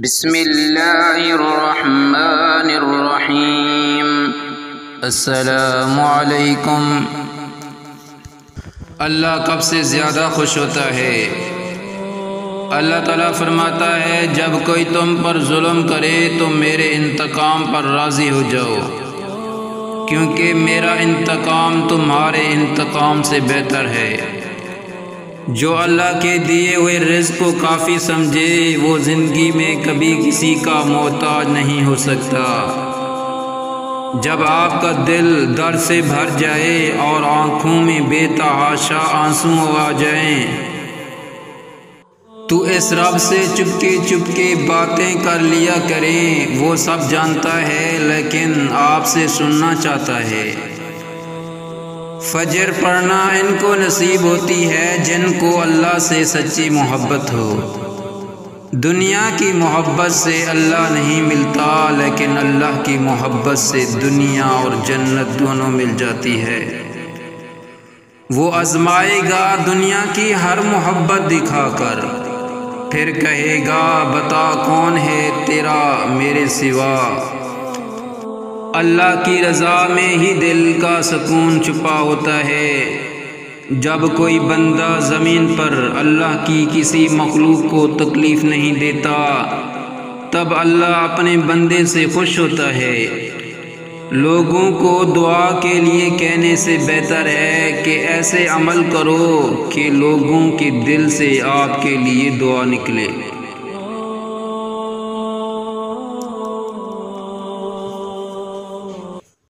بسم اللہ الرحمن الرحیم۔ السلام علیکم۔ اللہ کب سے زیادہ خوش ہوتا ہے؟ اللہ تعالیٰ فرماتا ہے جب کوئی تم پر ظلم کرے تو میرے انتقام پر راضی ہو جاؤ، کیونکہ میرا انتقام تمہارے انتقام سے بہتر ہے۔ جو اللہ کے دیے ہوئے رزق کو کافی سمجھے وہ زندگی میں کبھی کسی کا محتاج نہیں ہو سکتا۔ جب آپ کا دل درد سے بھر جائے اور آنکھوں میں بے تحاشا آنسو آ جائیں تو اس رب سے چپکے باتیں کر لیا کریں۔ وہ سب جانتا ہے لیکن آپ سے سننا چاہتا ہے۔ فجر پڑھنا ان کو نصیب ہوتی ہے جن کو اللہ سے سچی محبت ہو۔ دنیا کی محبت سے اللہ نہیں ملتا، لیکن اللہ کی محبت سے دنیا اور جنت دونوں مل جاتی ہے۔ وہ آزمائے گا دنیا کی ہر محبت دکھا کر، پھر کہے گا بتا کون ہے تیرا میرے سوا۔ اللہ کی رضا میں ہی دل کا سکون چھپا ہوتا ہے۔ جب کوئی بندہ زمین پر اللہ کی کسی مخلوق کو تکلیف نہیں دیتا تب اللہ اپنے بندے سے خوش ہوتا ہے۔ لوگوں کو دعا کے لیے کہنے سے بہتر ہے کہ ایسے عمل کرو کہ لوگوں کے دل سے آپ کے لیے دعا نکلے۔